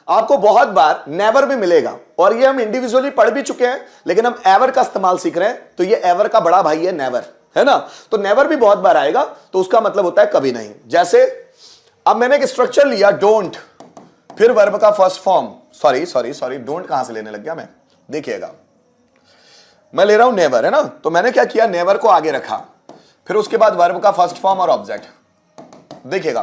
आपको बहुत बार नेवर भी मिलेगा और ये हम इंडिविजुअली पढ़ भी चुके हैं, लेकिन हम एवर का इस्तेमाल सीख रहे हैं। तो ये एवर का बड़ा भाई है नेवर, है ना। तो नेवर भी बहुत बार आएगा, तो उसका मतलब होता है कभी नहीं। जैसे अब मैंने एक स्ट्रक्चर लिया डोंट, फिर वर्ब का फर्स्ट फॉर्म, सॉरी डोंट कहां से लेने लग गया मैं, देखिएगा मैं ले रहा हूं नेवर, है ना। तो मैंने क्या किया, नेवर को आगे रखा, फिर उसके बाद वर्ब का फर्स्ट फॉर्म और ऑब्जेक्ट। देखिएगा,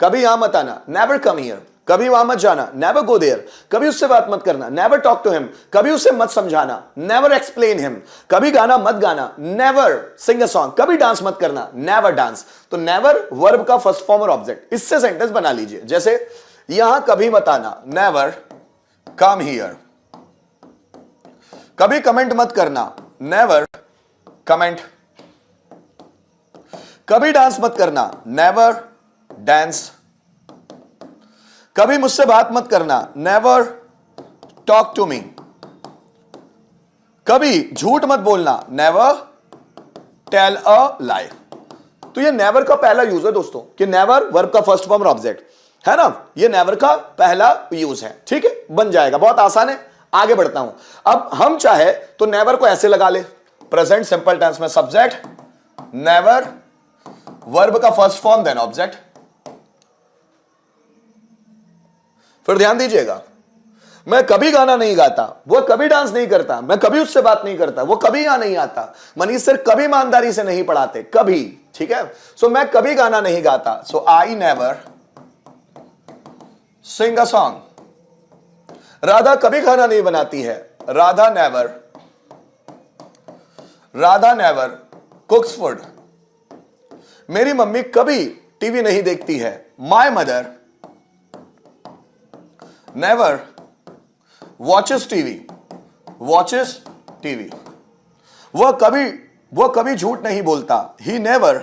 कभी यहां मत आना, नेवर कम हियर। कभी वहां मत जाना, नेवर गो देयर। कभी उससे बात मत करना, नेवर टॉक टू हिम। कभी उसे मत समझाना, नेवर एक्सप्लेन हिम। कभी गाना मत गाना, नेवर सिंग अ सॉन्ग। कभी डांस मत करना, नेवर डांस। तो नेवर वर्ब का फर्स्ट फॉर्म और ऑब्जेक्ट, इससे सेंटेंस बना लीजिए। जैसे यहां कभी मत आना, नेवर कम हियर। कभी कमेंट मत करना, नेवर कमेंट। कभी डांस मत करना, नेवर डांस। कभी मुझसे बात मत करना, नेवर टॉक टू मी। कभी झूठ मत बोलना, नेवर टेल अ लाई। तो ये नेवर का पहला यूज है दोस्तों, कि नेवर वर्ब का फर्स्ट फॉर्म और ऑब्जेक्ट, है ना। ये नेवर का पहला यूज है, ठीक है, बन जाएगा, बहुत आसान है। आगे बढ़ता हूं। अब हम चाहे तो नेवर को ऐसे लगा ले, प्रेजेंट सिंपल टेंस में सब्जेक्ट नेवर, वर्ब का फर्स्ट फॉर्म देन ऑब्जेक्ट। फिर ध्यान दीजिएगा, मैं कभी गाना नहीं गाता, वो कभी डांस नहीं करता। मैं कभी उससे बात नहीं करता, वो कभी यहां नहीं आता। मनीष सर कभी ईमानदारी से नहीं पढ़ाते, कभी, ठीक है। सो मैं कभी गाना नहीं गाता, so I never sing a song. Radha कभी खाना नहीं बनाती है, राधा नेवर कुक्स फूड। मेरी मम्मी कभी टीवी नहीं देखती है, my mother never watches TV. वह कभी झूठ नहीं बोलता, ही नेवर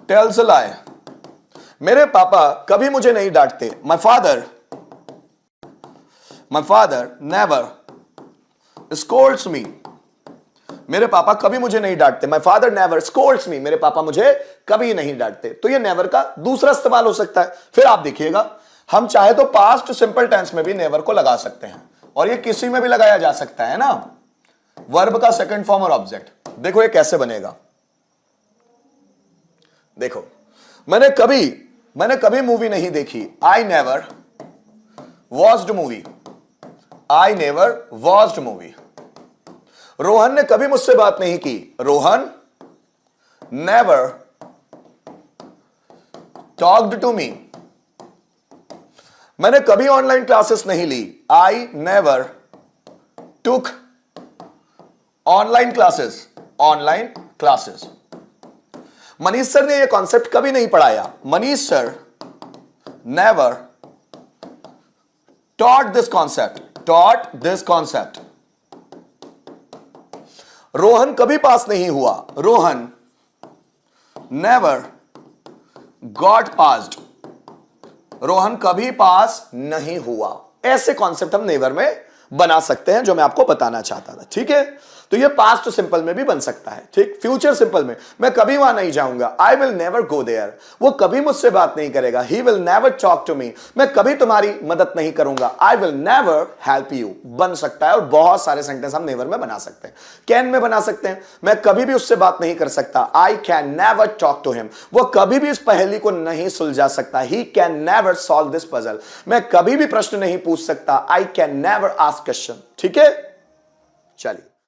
टेल्स अ लाई। मेरे पापा कभी मुझे नहीं डांटते, माय फादर नेवर स्कोल्ड्स मी। मेरे पापा कभी मुझे नहीं डांटते, माय फादर नेवर स्कोल्ड्स मी। मेरे पापा मुझे कभी नहीं डांटते। तो ये नेवर का दूसरा इस्तेमाल हो सकता है। फिर आप देखिएगा, हम चाहे तो पास्ट सिंपल टेंस में भी नेवर को लगा सकते हैं, और ये किसी में भी लगाया जा सकता है ना, वर्ब का सेकंड फॉर्म और ऑब्जेक्ट। देखो ये कैसे बनेगा, देखो, मैंने कभी मूवी नहीं देखी, I never watched movie. Rohan ने कभी मुझसे बात नहीं की, Rohan never talked to me. मैंने कभी ऑनलाइन क्लासेस नहीं ली, I never took online classes. Manish sir ने यह कॉन्सेप्ट कभी नहीं पढ़ाया, Manish sir never taught this concept। Rohan कभी पास नहीं हुआ, Rohan never got passed. Rohan कभी पास नहीं हुआ। ऐसे कॉन्सेप्ट हम नेवर में बना सकते हैं, जो मैं आपको बताना चाहता था, ठीक है। तो ये पास्ट सिंपल में भी बन सकता है, ठीक। फ्यूचर सिंपल में, मैं कभी वहां नहीं जाऊंगा, I will never go there. वो कभी मुझसे बात नहीं करेगा, he will never talk to me. मैं कभी तुम्हारी मदद नहीं करूंगा, I will never help you. बन सकता है, और बहुत सारे सेंटेंस हम नेवर में बना सकते हैं। कैन में बना सकते हैं, मैं कभी भी उससे बात नहीं कर सकता, I can never talk to him. वो कभी भी इस पहेली को नहीं सुलझा सकता, he can never solve this puzzle. मैं कभी भी प्रश्न नहीं पूछ सकता, I can never ask question, ठीक है। चलिए।